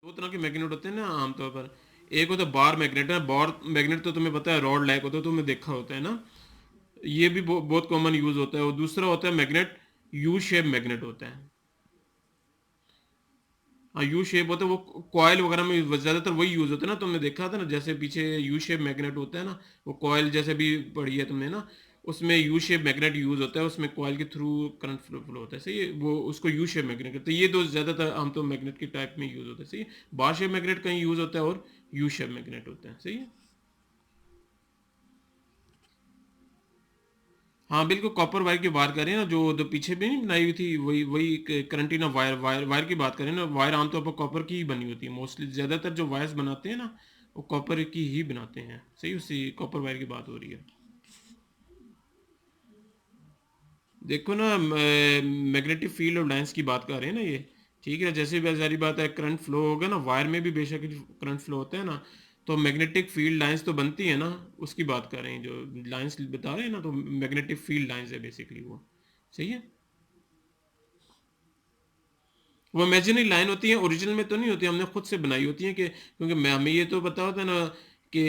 दो तरह के मैग्नेट होते हैं ना आमतौर पर। एक होता है बार मैग्नेट है, बार मैग्नेट तो तुम्हें पता है रॉड लाइक होता है, तुमने देखा होता है ना, ये भी बहुत कॉमन यूज होता है। और दूसरा होता है मैग्नेट, यू शेप मैग्नेट होता है। हाँ यू शेप होता है, वो कॉयल वगैरह में ज्यादातर वही यूज होता है ना, तुमने देखा था ना, जैसे पीछे यू शेप मैग्नेट होता है ना, वो कॉयल जैसे भी पढ़ी है तुमने ना, उसमें यू शेप मैग्नेट यूज होता है, उसमें कॉयल के थ्रू करंट फ्लो होता है, सही है, वो उसको यू शेप मैग्नेट कहते हैं। ये दो ज्यादातर हम तो मैग्नेट के टाइप में यूज होता है, सही है। बार शेप मैग्नेट कहीं यूज होता है और यू शेप मैग्नेट होता है, सही है। हाँ बिल्कुल, कॉपर वायर की बात करें ना, जो पीछे भी नहीं बनाई हुई थी, वही वही करंटीना वायर की बात करें ना, वायर आमतौर पर कॉपर की ही बनी होती है मोस्टली, ज़्यादातर जो वायर्स बनाते हैं ना वो कॉपर की ही बनाते हैं, सही, उसी कॉपर वायर की बात हो रही है। देखो ना, मैग्नेटिक फील्ड और लाइंस की बात कर रहे हैं ना ये, ठीक है, जैसे भी सारी बात है, करंट फ्लो होगा ना, वायर में भी बेशक करंट फ्लो होता है ना, तो मैग्नेटिक फील्ड लाइंस तो बनती है ना, उसकी बात कर रहे हैं, जो लाइंस बता रहे हैं ना, तो मैग्नेटिक फील्ड लाइंस है बेसिकली वो, सही है। वो इमेजिनरी लाइन होती है, ओरिजिनल में तो नहीं होती, हमने खुद से बनाई होती है कि क्योंकि हमें ये तो पता होता है ना कि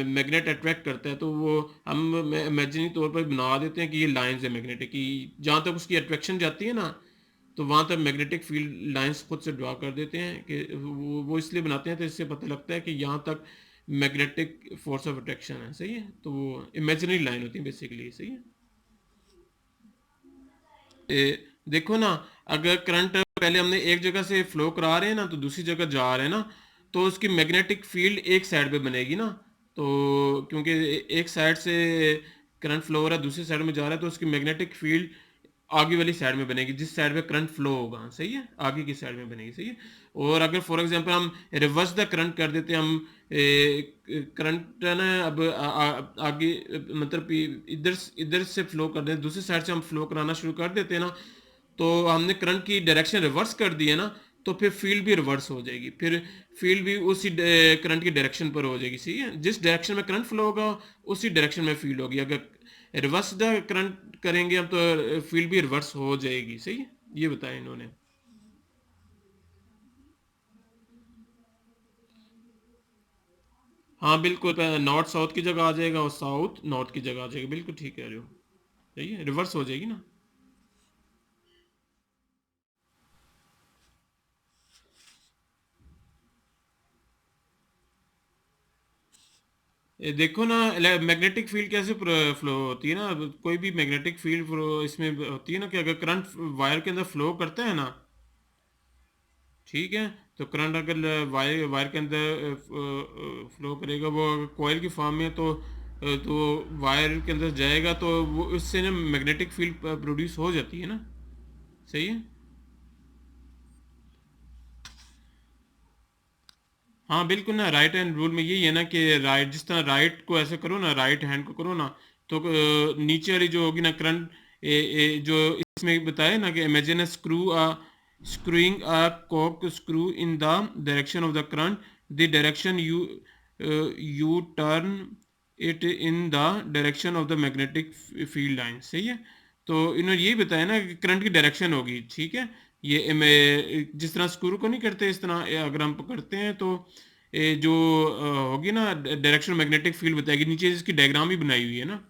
मैग्नेट अट्रैक्ट करता है, तो वो हम इमेजिनरी तौर पर बना देते हैं कि ये लाइंस है मैग्नेटिक की, जहाँ तक उसकी अट्रैक्शन जाती है ना, तो वहाँ तक मैग्नेटिक फील्ड लाइंस खुद से ड्रा कर देते हैं कि वो इसलिए बनाते हैं, तो इससे पता लगता है कि यहाँ तक मैग्नेटिक फोर्स ऑफ अट्रैक्शन है, सही है, तो वो इमेजिनरी लाइन होती है बेसिकली, सही है। देखो ना, अगर करंट पहले हमने एक जगह से फ्लो करा रहे हैं ना, तो दूसरी जगह जा रहे हैं ना, तो उसकी मैग्नेटिक फील्ड एक साइड पे बनेगी ना, तो क्योंकि एक साइड से करंट फ्लो हो रहा है, दूसरी साइड में जा रहा है, तो उसकी मैग्नेटिक फील्ड आगे वाली साइड में बनेगी, जिस साइड पे करंट फ्लो होगा, सही है, आगे की साइड में बनेगी, सही है। और अगर फॉर एग्जांपल हम रिवर्स द करंट कर देते हैं, हम करंट है ना, अब आगे मतलब इधर इधर से फ्लो कर दें, दूसरी साइड से हम फ्लो कराना शुरू कर देते हैं ना, तो हमने करंट की डायरेक्शन रिवर्स कर दी है ना, तो फिर फील्ड भी रिवर्स हो जाएगी, फिर फील्ड भी उसी करंट की डायरेक्शन पर हो जाएगी, सही है, जिस डायरेक्शन में करंट फ्लो होगा उसी डायरेक्शन में फील्ड होगी। अगर रिवर्स द करंट करेंगे हम, तो फील्ड भी रिवर्स हो जाएगी, सही है, ये बताया इन्होंने। हाँ बिल्कुल, नॉर्थ साउथ की जगह आ जाएगा और साउथ नॉर्थ की जगह आ जाएगा, बिल्कुल ठीक कह रहे हो, सही है, रिवर्स हो जाएगी ना। ये देखो ना, मैग्नेटिक फील्ड कैसे फ्लो होती है ना, अब कोई भी मैग्नेटिक फील्ड फ्लो इसमें होती है ना, कि अगर करंट वायर के अंदर फ्लो करता है ना, ठीक है, तो करंट अगर वायर वायर के अंदर फ्लो करेगा, वो अगर कॉइल की फॉर्म में है, तो वायर के अंदर जाएगा, तो वो उससे ना मैग्नेटिक फील्ड प्रोड्यूस हो जाती है ना, सही है। हाँ बिल्कुल ना, राइट हैंड रूल में यही है ना कि राइट, जिस तरह राइट को ऐसे करो ना, राइट हैंड को करो ना, तो नीचे वाली जो होगी ना करंट, जो इसमें बताया ना कि imagine screw screwing a corkscrew in the direction of the current, the direction you turn it in the direction of the magnetic field line, सही है। तो इन्होंने यही बताया ना कि करंट की डायरेक्शन होगी, ठीक है, ये जिस तरह स्क्रू को नहीं करते, इस तरह अगर हम पकड़ते हैं, तो जो होगी ना डायरेक्शन मैग्नेटिक फील्ड बताएगी, नीचे इसकी डायग्राम भी बनाई हुई है ना,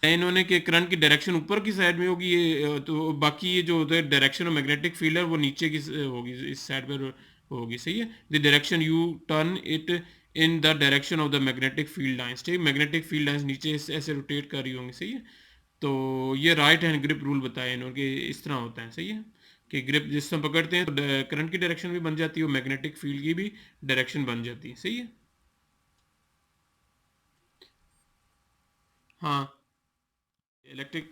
इन्होंने कि करंट की डायरेक्शन ऊपर की साइड में होगी, ये तो बाकी ये जो होता है डायरेक्शन ऑफ मैग्नेटिक फील्ड है, वो नीचे की होगी, इस साइड पर होगी, सही है, the direction you turn it in the direction of the magnetic field lines, ठीक है, मैग्नेटिक फील्ड लाइंस नीचे ऐसे रोटेट कर रही होंगी, सही है। तो ये राइट हैंड ग्रिप रूल बताया इन्होंने कि इस तरह होता है, सही है, कि ग्रिप जिस तरह पकड़ते हैं तो करंट की डायरेक्शन भी बन जाती है और मैग्नेटिक फील्ड की भी डायरेक्शन बन जाती है, सही है। हाँ इलेक्ट्रिक,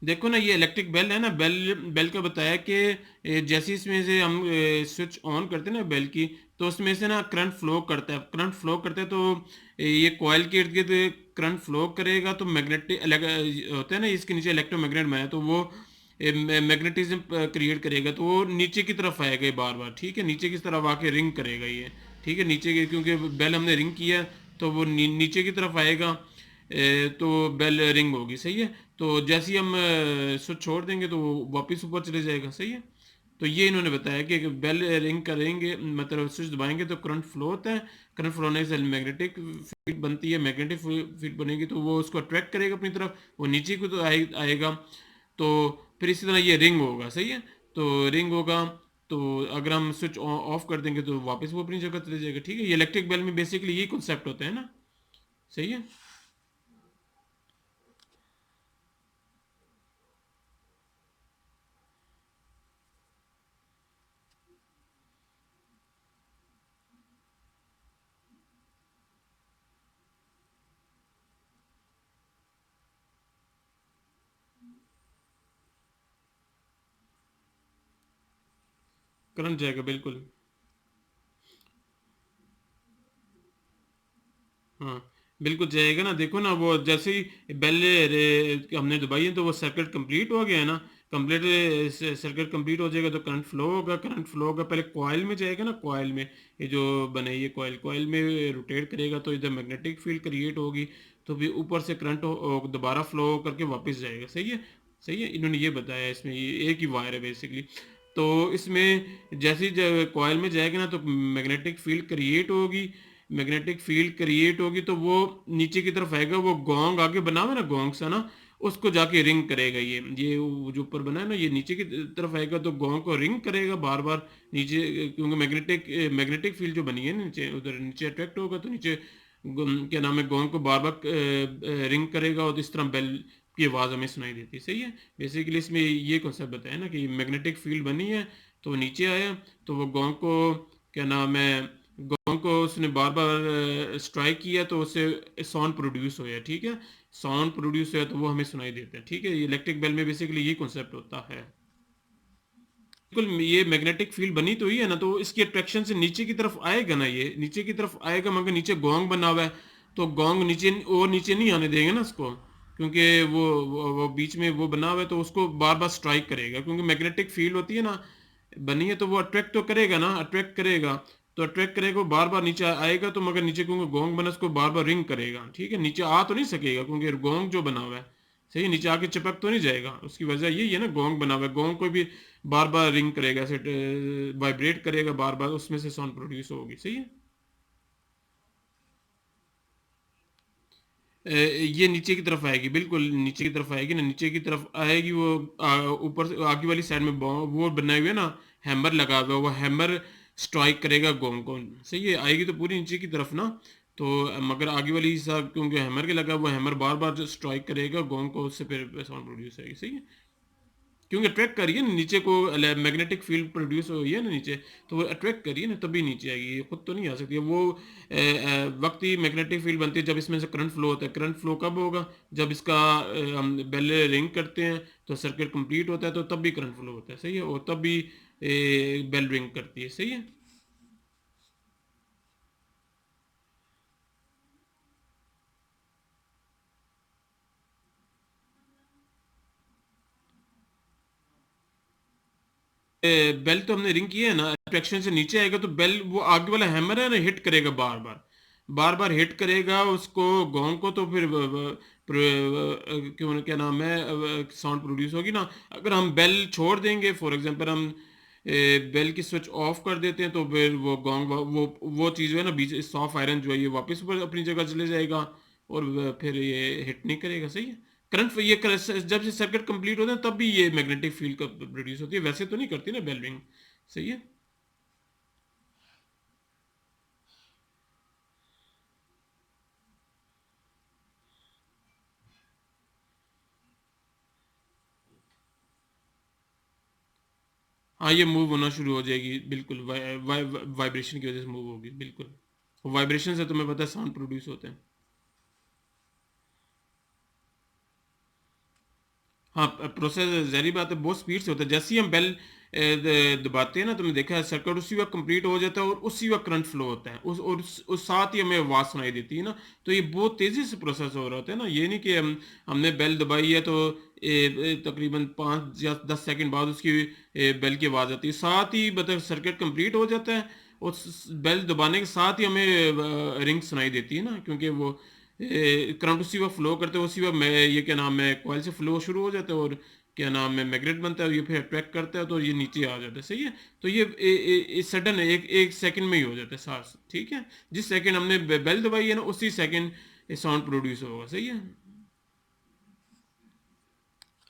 देखो ना, ये इलेक्ट्रिक बेल है ना, बेल बेल का बताया कि जैसे इसमें से हम स्विच ऑन करते हैं ना बेल की, तो उसमें से ना करंट फ्लो करता है, करंट फ्लो करता है, तो ये कॉइल के इर्द गिर्द करंट फ्लो करेगा, तो मैग्नेटिक होता है ना, इसके नीचे इलेक्ट्रोमैग्नेट में है, तो वो मैग्नेटिज्म क्रिएट करेगा, तो वो नीचे की तरफ आएगा ये बार बार, ठीक है, नीचे की तरफ आके रिंग करेगा ये, ठीक है, नीचे के, क्योंकि बेल हमने रिंग किया, तो वो नीचे की तरफ आएगा, तो बेल रिंग होगी, सही है। तो जैसे ही हम स्विच छोड़ देंगे तो वो वापस ऊपर चले जाएगा, सही है। तो ये इन्होंने बताया कि बेल रिंग करेंगे, मतलब स्विच दबाएंगे तो करंट फ्लो होता है। करंट फ्लो होने से मैग्नेटिक फील्ड बनती है, मैग्नेटिक फील्ड बनेगी तो वो उसको अट्रैक्ट करेगा अपनी तरफ, वो नीचे को तो आएगा। तो फिर इसी तरह ये रिंग होगा, सही है। तो रिंग होगा, तो अगर हम स्विच ऑफ कर देंगे तो वापस वो अपनी जगह चले जाएगा, ठीक है। ये इलेक्ट्रिक बेल में बेसिकली यही कॉन्सेप्ट होता है ना, सही है। करंट जाएगा बिल्कुल। हाँ बिल्कुल जाएगा ना, देखो ना वो जैसे ही बेल हमने दबाई है तो वो सर्किट कंप्लीट हो गया है ना। कंप्लीट सर्किट कंप्लीट हो जाएगा तो करंट फ्लो होगा, करंट फ्लो होगा पहले कॉइल में जाएगा ना, कॉइल में, ये जो बने ये कॉइल, कॉइल में रोटेट करेगा तो इधर मैग्नेटिक फील्ड क्रिएट होगी। तो फिर ऊपर से करंट दोबारा फ्लो करके वापस जाएगा, सही है। सही है, इन्होंने ये बताया इसमें, ये एक ही वायर है बेसिकली। तो इसमें जैसे ही कॉइल में जाएगा ना तो मैग्नेटिक फील्ड क्रिएट होगी। मैग्नेटिक फील्ड क्रिएट होगी तो वो नीचे की तरफ आएगा, वो गोंग आगे बना हुआ है ना, गोंग सा ना, उसको जाके रिंग करेगा। ये वो जो ऊपर बना है ना, ये नीचे की तरफ आएगा तो गोंग को रिंग करेगा बार बार नीचे, क्योंकि मैग्नेटिक मैग्नेटिक फील्ड जो बनी है नीचे, उधर नीचे अट्रैक्ट होगा तो नीचे क्या नाम है, गोंग को बार बार रिंग करेगा और इस तरह बेल की आवाज़ हमें सुनाई देती है, सही है। बेसिकली इसमें ये कॉन्सेप्ट बताया ना कि मैग्नेटिक फील्ड बनी है तो वो नीचे आया, तो वो गोंग को क्या नाम है, गोंग को उसने बार बार स्ट्राइक किया तो उससे साउंड प्रोड्यूस होया, ठीक है। साउंड प्रोड्यूस होया तो वो हमें सुनाई देता है, ठीक है। ये इलेक्ट्रिक बेल में बेसिकली ये कॉन्सेप्ट होता है। बिल्कुल, ये मैग्नेटिक फील्ड बनी तो ही है ना, तो इसकी अट्रैक्शन से नीचे की तरफ आएगा ना, ये नीचे की तरफ आएगा, मगर नीचे गोंग बना हुआ है तो गोंग नीचे और नीचे नहीं आने देंगे ना उसको, क्योंकि वो बीच में वो बना हुआ है तो उसको बार बार स्ट्राइक करेगा, क्योंकि मैग्नेटिक फील्ड होती है ना बनी है तो वो अट्रैक्ट तो करेगा ना, अट्रैक्ट करेगा। तो अट्रैक्ट करेगा, वो बार बार नीचे आएगा तो, मगर नीचे क्योंकि गोंग बना उसको बार बार रिंग करेगा, ठीक है। नीचे आ तो नहीं सकेगा क्योंकि गोंग जो बना हुआ है, सही है, नीचे आके चिपक तो नहीं जाएगा। उसकी वजह यही है ना, गोंग बना हुआ है, गोंग को भी बार बार रिंग करेगा, ऐसे वाइब्रेट करेगा बार बार, उसमें से साउंड प्रोड्यूस होगी, सही है। ये नीचे की तरफ आएगी, बिल्कुल नीचे की तरफ आएगी ना, नीचे की तरफ आएगी वो ऊपर से आगे वाली साइड में वो बनाए हुए ना, हैमर लगा हुआ है, वो हैमर स्ट्राइक करेगा गोंग को, सही है। आएगी तो पूरी नीचे की तरफ ना, तो मगर आगे वाली हिसाब क्योंकि हैमर के लगा, वो हैमर बार बार जो स्ट्राइक करेगा गोंग को, उससे फिर साउंड प्रोड्यूस आएगी, सही है। क्योंकि अट्रैक्ट करिए ना नीचे को, मैग्नेटिक फील्ड प्रोड्यूस हुई है ना नीचे, तो वो अट्रैक्ट करिए ना तभी नीचे आएगी, ये खुद तो नहीं आ सकती है। वो वक्त ही मैग्नेटिक फील्ड बनती है जब इसमें से करंट फ्लो होता है। करंट फ्लो कब होगा, जब इसका हम बेल रिंग करते हैं तो सर्किट कंप्लीट होता है, तो तब भी करंट फ्लो होता है, सही है, और तब भी बेल रिंग करती है, सही है। बेल तो हमने रिंग किया है ना, अट्रैक्शन से नीचे आएगा तो बेल, वो आगे वाला हैमर है ना, हिट करेगा बार बार, बार बार हिट करेगा उसको गोंग को, तो फिर क्यों क्या नाम है, साउंड प्रोड्यूस होगी ना। अगर हम बेल छोड़ देंगे, फॉर एग्जांपल हम बेल की स्विच ऑफ कर देते हैं, तो फिर वो गोंग वो चीज़ जो है ना, बीच सॉफ्ट आयरन जो है, ये वापस ऊपर अपनी जगह चले जाएगा और फिर ये हिट नहीं करेगा, सही है। करंट जब से सर्किट कंप्लीट होता है तब भी ये मैग्नेटिक फील्ड का प्रोड्यूस होती है, वैसे तो नहीं करती ना बेल रिंग, सही है। हाँ ये मूव होना शुरू हो जाएगी बिल्कुल, वाइब्रेशन की वजह से मूव होगी बिल्कुल। वाइब्रेशन से तुम्हें पता है साउंड प्रोड्यूस होते हैं। हाँ प्रोसेस जहरी बात है बहुत स्पीड से होता है, जैसे ही हम बेल दबाते हैं ना, तुमने देखा है सर्किट उसी वक्त कंप्लीट हो जाता है और उसी वक्त करंट फ्लो होता है, उस साथ ही हमें आवाज़ सुनाई देती है ना। तो ये बहुत तेज़ी से प्रोसेस हो रहा होता है ना, ये नहीं कि हमने बेल दबाई है तो तकरीबन 5 या 10 सेकंड बाद उसकी बेल की आवाज़ आती है, साथ ही मतलब सर्किट कंप्लीट हो जाता है और बेल दबाने के साथ ही हमें रिंग सुनाई देती है ना, क्योंकि वो करंट उसी वक्त फ्लो करते हैं, उसी वक्त मैं ये क्या नाम है कॉइल से फ्लो शुरू हो जाता है, और क्या नाम है मैग्नेट बनता है, और ये फिर अट्रैक्ट करता है तो ये नीचे आ जाता है। सही है। तो ये सडन एक एक सेकंड में ही हो जाता है सांस। ठीक है। जिस सेकंड हमने बेल दबाई है ना, उसी सेकंड साउंड प्रोड्यूस होगा। सही है।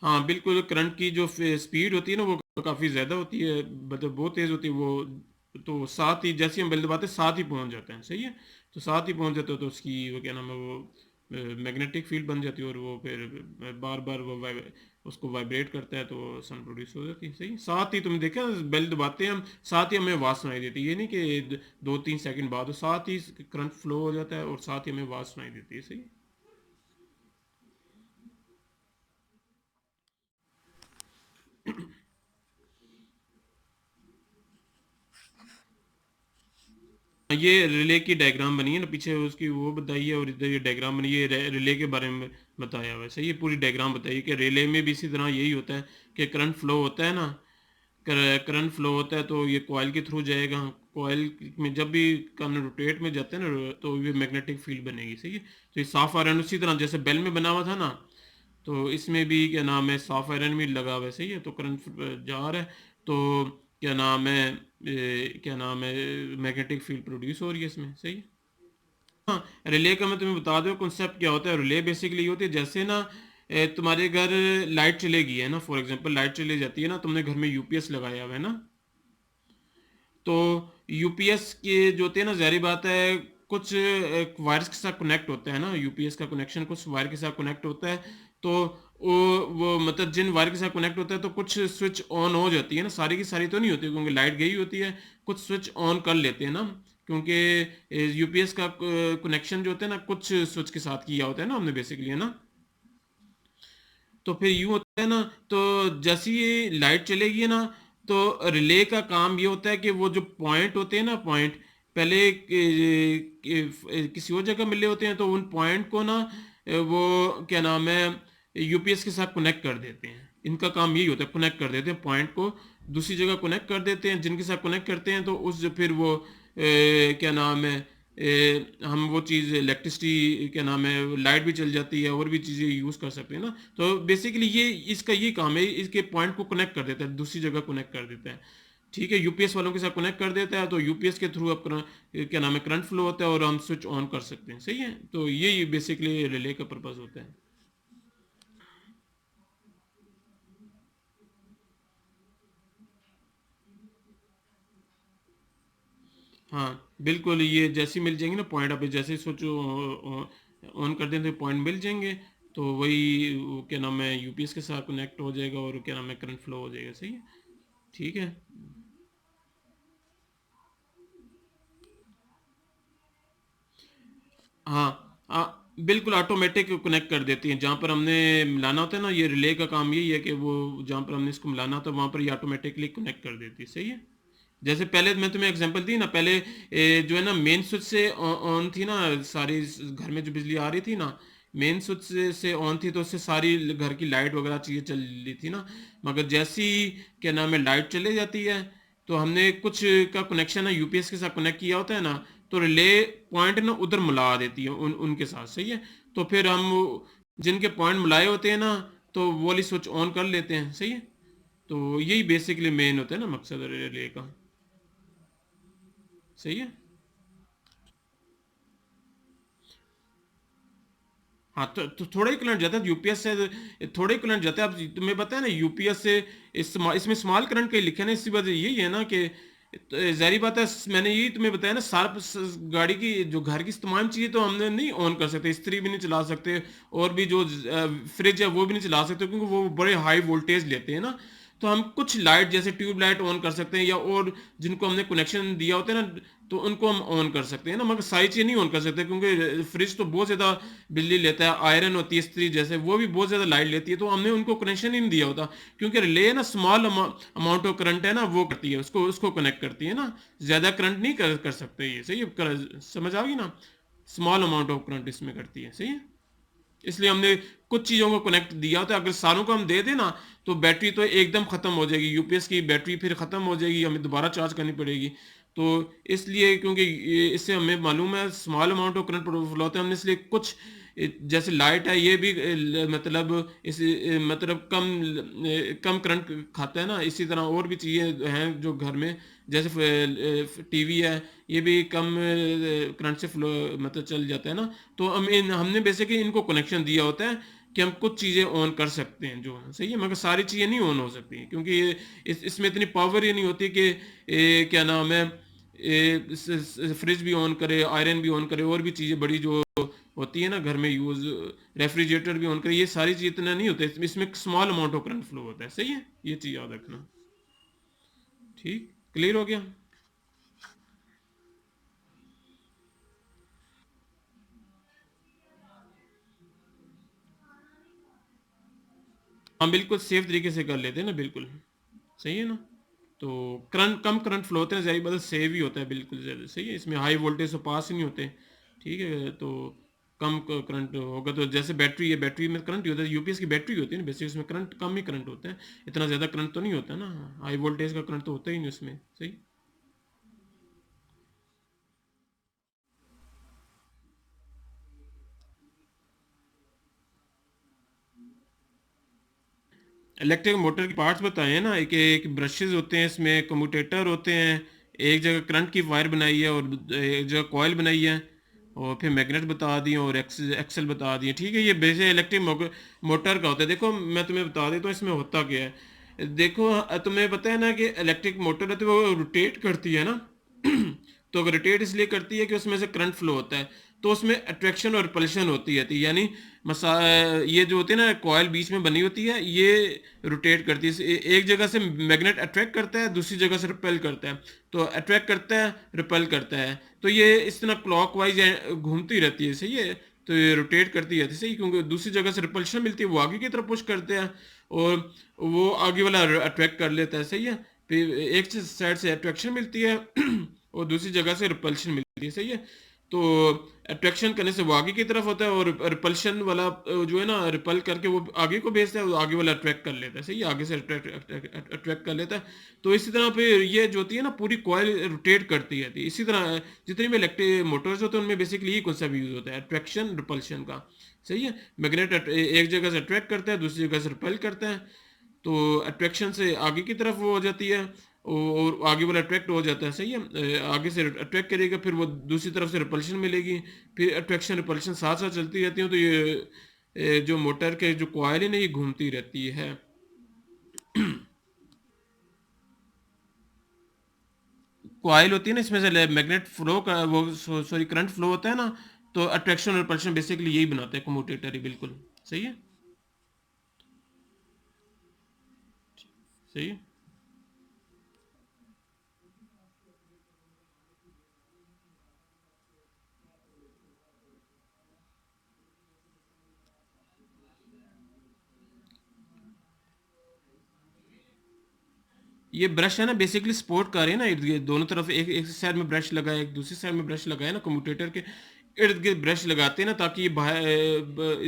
हाँ बिल्कुल, करंट की जो स्पीड होती है ना वो काफ़ी ज़्यादा होती है, मतलब बहुत तेज़ होती है वो। तो साथ ही जैसे हम बेल दबाते हैं साथ ही पहुंच जाते हैं। सही है। तो साथ ही पहुंच जाते हो तो उसकी वो क्या नाम है वो मैग्नेटिक फील्ड बन जाती है, और वो फिर बार बार वो उसको वाइब्रेट करता है तो साउंड प्रोड्यूस हो जाती है। सही। साथ ही तुमने देखा बेल दबाते हैं हम, साथ ही हमें आवाज़ सुनाई देती है। ये नहीं कि 2-3 सेकंड बाद, वो साथ ही करंट फ्लो हो जाता है और साथ ही हमें आवाज़ सुनाई देती है। सही। ये रिले की डायग्राम बनी है ना पीछे, उसकी वो बताई है, और इधर ये डायग्राम बनी है, रिले के बारे में बताया हुआ है। सही। ये पूरी डायग्राम बताइए कि रिले में भी इसी तरह यही होता है कि करंट फ्लो होता है ना, करंट फ्लो होता है तो ये कॉइल के थ्रू जाएगा। कॉइल में जब भी कम रोटेट में जाते हैं ना तो ये मैग्नेटिक फील्ड बनेगी। सही है। तो ये साफ आयरन उसी तरह जैसे बेल में बना हुआ था ना, तो इसमें भी क्या नाम है साफ आयरन भी लगा हुआ है। सही है। तो करंट जा रहा है तो क्या नाम है क्या नाम है मैग्नेटिक फील्ड प्रोड्यूस हो रही है इसमें। सही है। हाँ, रिले का मैं तुम्हें बता दूं कॉन्सेप्ट क्या होता है। रिले बेसिकली ये होती है जैसे ना तुम्हारे घर लाइट चलेगी है ना, फॉर एग्जांपल लाइट चली जाती है ना, तुमने घर में यूपीएस लगाया हुआ है ना, तो यूपीएस के जो होते हैं ना, जारी बात है कुछ वायर्स के साथ कनेक्ट होता है ना, यूपीएस का कनेक्शन कुछ वायर के साथ कनेक्ट होता है। तो वो मतलब जिन वायर के साथ कनेक्ट होता है तो कुछ स्विच ऑन हो जाती है ना, सारी की सारी तो नहीं होती क्योंकि लाइट गई होती है, कुछ स्विच ऑन कर लेते हैं ना, क्योंकि यूपीएस का कनेक्शन जो होता है ना कुछ स्विच के साथ किया होता है ना हमने बेसिकली, है ना। तो फिर यूं होता है ना, तो जैसे ये लाइट चलेगी ना, तो रिले का काम ये होता है कि वो जो पॉइंट होते हैं ना, पॉइंट पहले किसी और जगह मिले होते हैं, तो उन पॉइंट को ना वो क्या नाम है यूपीएस के साथ कनेक्ट कर देते हैं। इनका काम यही होता है, कनेक्ट कर देते हैं पॉइंट को दूसरी जगह कनेक्ट कर देते हैं, जिनके साथ कनेक्ट करते हैं तो उस फिर वो क्या नाम है हम वो चीज़ इलेक्ट्रिसिटी क्या नाम है लाइट भी चल जाती है और भी चीज़ें यूज़ कर सकते हैं ना। तो बेसिकली ये इसका ये काम है, इसके पॉइंट को कनेक्ट कर देता है, दूसरी जगह कनेक्ट कर देता है। ठीक है। यूपीएस वालों के साथ कनेक्ट कर देता है, तो यूपीएस के थ्रू अब क्या नाम है करंट फ्लो होता है और हम स्विच ऑन कर सकते हैं। सही है। तो ये बेसिकली रिले का पर्पज़ होता है। हाँ बिल्कुल, ये जैसे ही मिल जाएंगे ना पॉइंट, आप जैसे ही स्विच ऑन कर दें तो पॉइंट मिल जाएंगे, तो वही वो क्या नाम है यूपीएस के साथ कनेक्ट हो जाएगा और क्या नाम है करंट फ्लो हो जाएगा। सही है। ठीक है। हाँ बिल्कुल ऑटोमेटिक कनेक्ट कर देती हैं, जहाँ पर हमने मिलाना होता है ना, ये रिले का काम यही है कि वो जहाँ पर हमने इसको मिलाना होता है वहाँ पर ये ऑटोमेटिकली कनेक्ट कर देती है। सही है। जैसे पहले मैं तुम्हें एग्जांपल दी ना, पहले जो है ना मेन स्विच से ऑन थी ना, सारी घर में जो बिजली आ रही थी ना, मेन स्विच से ऑन थी तो उससे सारी घर की लाइट वगैरह चीज़ें चल रही थी ना। मगर जैसी क्या नाम है लाइट चले जाती है, तो हमने कुछ का कनेक्शन है यूपीएस के साथ कनेक्ट किया होता है ना, तो रिले पॉइंट ना उधर मिला देती है उनके साथ। सही है। तो फिर हम जिनके पॉइंट मिलाए होते हैं ना, तो वो वाली स्विच ऑन कर लेते हैं। सही है। तो यही बेसिकली मेन होता है ना मकसद रिले का। सही है। हाँ तो थोड़ा ही करंट जाता है यूपीएस से, थोड़ा ही करंट जाता है। अब तुम्हें पता है ना यूपीएस से इसमें स्मॉल करंट का ही लिखा है ना, इसी वजह यही है ना कि तो जाहिर बात है, मैंने यही तुम्हें बताया ना, सार गाड़ी की जो घर की तमाम चीज़ें तो हमने नहीं ऑन कर सकते, इस्त्री भी नहीं चला सकते, और भी जो फ्रिज है वो भी नहीं चला सकते क्योंकि वो बड़े हाई वोल्टेज लेते हैं ना। तो हम कुछ लाइट जैसे ट्यूब लाइट ऑन कर सकते हैं, या और जिनको हमने कनेक्शन दिया होता है ना, तो उनको हम ऑन कर सकते हैं ना, मगर सारी चीज़ नहीं ऑन कर सकते क्योंकि फ्रिज तो बहुत ज़्यादा बिजली लेता है, आयरन होती है स्त्री जैसे वो भी बहुत ज़्यादा लाइट लेती है, तो हमने उनको कनेक्शन ही नहीं दिया होता। क्योंकि रिले ना स्मॉल अमाउंट ऑफ करंट है ना वो करती है, उसको उसको कनेक्ट करती है ना, ज़्यादा करंट नहीं कर सकते ये। सही है। समझ आ गई ना, स्मॉल अमाउंट ऑफ करंट इसमें करती है। सही है। इसलिए हमने कुछ चीज़ों को कनेक्ट दिया होता है, अगर सारों को हम दे देना तो बैटरी तो एकदम ख़त्म हो जाएगी, यूपीएस की बैटरी फिर ख़त्म हो जाएगी, हमें दोबारा चार्ज करनी पड़ेगी। तो इसलिए क्योंकि इससे हमें मालूम है small amount of current flow होता है, हमने इसलिए कुछ जैसे लाइट है ये भी मतलब इस मतलब कम करंट खाता है ना, इसी तरह और भी चीज़ें हैं जो घर में, जैसे टीवी है, ये भी कम करंट से फ्लो मतलब चल जाता है ना। तो हमने बेसिकली इनको कनेक्शन दिया होता है कि हम कुछ चीज़ें ऑन कर सकते हैं जो सही है, मगर सारी चीज़ें नहीं ऑन हो सकती क्योंकि इसमें इतनी पावर ही नहीं होती कि क्या नाम है, फ्रिज भी ऑन करे, आयरन भी ऑन करे, और भी चीज़ें बड़ी जो होती है ना घर में यूज़, रेफ्रिजरेटर भी ऑन करे, ये सारी चीज़ इतना नहीं होता, इसमें small amount of current flow होता है। सही है, ये चीज़ याद रखना। ठीक, क्लियर हो गया। हाँ बिल्कुल सेफ तरीके से कर लेते हैं ना, बिल्कुल सही है ना। तो करंट कम करंट फ्लो होते हैं, ज़्यादा बदल सेव ही होता है, बिल्कुल ज़्यादा सही है, इसमें हाई वोल्टेज तो पास ही नहीं होते। ठीक है, तो कम करंट होगा, तो जैसे बैटरी है, बैटरी में करंट ही होता है, यूपीएस की बैटरी होती है ना बेसिक, उसमें करंट कम ही करंट होता है, इतना ज़्यादा करंट तो नहीं होता ना, हाई वोल्टेज का करंट तो होता ही नहीं उसमें। सही। इलेक्ट्रिक मोटर के पार्ट्स बताए हैं ना, एक ब्रशेज होते हैं, इसमें कम्यूटेटर होते हैं, एक जगह करंट की वायर बनाई है और एक जगह कॉयल बनाई है, और फिर मैग्नेट बता दिए और एक्सल बता दिए। ठीक है, ये बेसिक इलेक्ट्रिक मोटर का होता है। देखो मैं तुम्हें बता देता हूँ इसमें होता क्या है। देखो तुम्हें पता है ना कि इलेक्ट्रिक मोटर है तो वो रोटेट करती है ना। तो अगर रोटेट इसलिए करती है कि उसमें से करंट फ्लो होता है, तो उसमें अट्रैक्शन और रिपल्शन होती है, यानी मसा ये जो होती है ना कॉयल बीच में बनी होती है, ये रोटेट करती है, एक जगह से मैग्नेट अट्रैक्ट करता है, दूसरी जगह से रिपेल करता है। तो अट्रैक्ट करता है, रिपेल करता है, तो ये इस तरह क्लॉकवाइज घूमती रहती है। सही है, तो ये रोटेट करती रहती है। सही, क्योंकि दूसरी जगह से रिपल्शन मिलती है, वो आगे की तरफ पुश करते हैं और वो आगे वाला अट्रैक्ट कर लेता है। सही है, फिर एक साइड से अट्रैक्शन मिलती है और दूसरी जगह से रिपल्शन मिलती है। सही है, तो अट्रैक्शन करने से वो आगे की तरफ होता है, और रिपल्शन वाला जो है ना, रिपल करके वो आगे को भेजता है, वो आगे वाला अट्रैक्ट कर लेता है। सही है, आगे से अट्रैक्ट कर लेता है। तो इसी तरह पे ये जो होती है ना पूरी कॉयल रोटेट करती रहती है। इसी तरह जितनी भी इलेक्ट्रिक मोटर्स होते हैं उनमें बेसिकली यही कॉन्सेप्ट यूज होता है, अट्रैक्शन रिपल्शन का। सही है, मैग्नेट एक जगह से अट्रैक्ट करता है, दूसरी जगह से रिपेल करता है, तो अट्रैक्शन से आगे की तरफ वो हो जाती है और आगे वाला अट्रैक्ट हो जाता है। सही है, आगे से अट्रैक्ट करेगा, फिर वो दूसरी तरफ से रिपल्शन मिलेगी, फिर अट्रैक्शन रिपल्शन साथ साथ चलती रहती है, तो ये जो मोटर के जो कॉयल है ना ये घूमती रहती है। कॉयल होती है ना, इसमें से मैग्नेट फ्लो का वो सॉरी करंट फ्लो होता है ना, तो अट्रैक्शन और रिपल्शन बेसिकली यही बनाते हैं कम्यूटेटर ही। बिल्कुल सही है। सही है, ये ब्रश है ना बेसिकली सपोर्ट कर रहे हैं ना इर्द गिर्द दोनों तरफ, एक एक साइड में ब्रश लगाए, एक दूसरी साइड में ब्रश लगाए ना, कम्यूटेटर के इर्द गिर्द ब्रश लगाते हैं ना, ताकि ये बाहर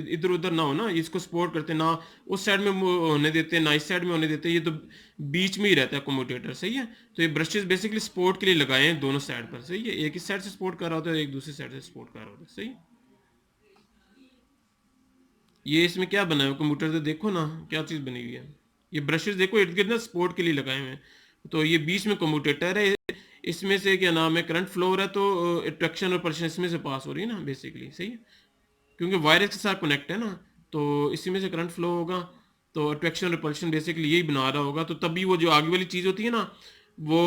इधर उधर ना हो ना, इसको सपोर्ट करते हैं ना, उस साइड में होने देते हैं ना इस साइड में होने देते हैं, ये तो बीच में ही रहता है कम्यूटेटर। सही है, तो ये ब्रशेस बेसिकली सपोर्ट के लिए लगाए हैं दोनों साइड पर। सही है, एक इस साइड से सपोर्ट कर रहा होता है, एक दूसरी साइड से सपोर्ट कर रहा होता है। सही, ये इसमें क्या बना है कंप्यूटर से देखो ना, क्या चीज़ बनी हुई है। ये ब्रशेस देखो इर्द गिर्द ना स्पोर्ट के लिए लगाए हुए हैं, तो ये बीच में कम्यूटेटर है, इसमें से क्या नाम है करंट फ्लो हो रहा है, तो अट्रैक्शन और पल्शन इसमें से पास हो रही है ना बेसिकली। सही है, क्योंकि वायरस के साथ कनेक्ट है ना, तो इसी में से करंट फ्लो होगा, तो अट्रैक्शन और रिपल्शन बेसिकली यही बना रहा होगा, तो तभी वो जो आगे वाली चीज़ होती है ना, वो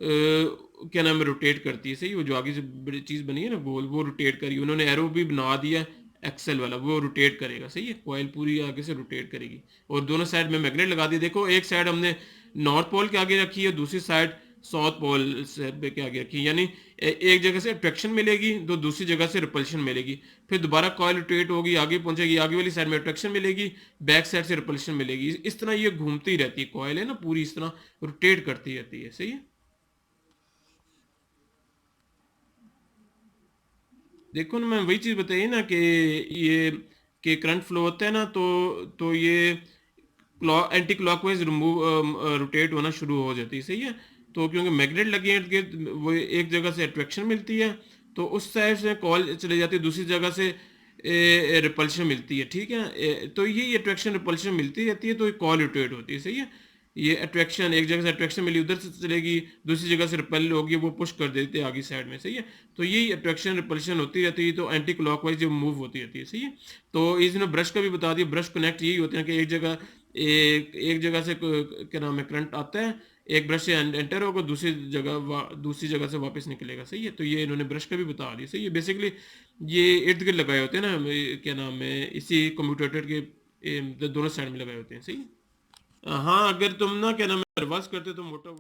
क्या नाम है रोटेट करती है। सही, वो जो आगे से बड़ी चीज़ बनी है ना गोल, वो रोटेट करी, उन्होंने एरो भी बना दिया एक्सेल वाला, वो रोटेट करेगा। सही है, कॉइल पूरी आगे से रोटेट करेगी, और दोनों साइड में मैग्नेट लगा दिए। देखो एक साइड हमने नॉर्थ पोल के आगे रखी है, दूसरी साइड साउथ पोल से के आगे रखी है, यानी एक जगह से अट्रैक्शन मिलेगी तो दूसरी जगह से रिपल्शन मिलेगी, फिर दोबारा कॉइल रोटेट होगी, आगे पहुंचेगी, आगे वाली साइड में अट्रैक्शन मिलेगी, बैक साइड से रिपल्शन मिलेगी, इस तरह ये घूमती रहती है कॉइल है ना पूरी, इस तरह रोटेट करती रहती है। सही है, देखो ना मैं वही चीज़ बताई ना कि ये कि करंट फ्लो होता है ना, तो ये एंटी क्लॉकवाइज रिमूव रोटेट होना शुरू हो जाती है। सही है, तो क्योंकि मैग्नेट लगे हैं इर्द गिर्द, वो एक जगह से अट्रैक्शन मिलती है, तो उस साइड से कॉल चली जाती है, दूसरी जगह से रिपल्शन मिलती है, ठीक है। तो ये अट्रैक्शन रिपल्शन मिलती रहती है, तो ये कॉल रोटेट होती है, सही है। ये अट्रैक्शन एक जगह से अट्रैक्शन मिली उधर से चलेगी, दूसरी जगह से रिपेल होगी, वो पुश कर देते हैं आगे साइड में, सही है। तो यही अट्रैक्शन रिपल्शन होती रहती है, तो एंटी क्लॉकवाइज जो मूव होती रहती है, सही है। तो इसने ब्रश का भी बता दिया, ब्रश कनेक्ट यही होते हैं कि एक जगह से क्या नाम है करंट आता है, एक ब्रश से एंटर होगा, दूसरी जगह से वापस निकलेगा, सही है। तो ये इन्होंने ब्रश का भी बता दिया, सही है। बेसिकली ये इर्द गिर्द लगाए होते हैं ना, क्या नाम है, इसी कम्यूटेटर के दोनों साइड में लगाए होते हैं, सही है। हाँ, अगर तुम ना क्या नाम है रिवर्स करते तो मोटा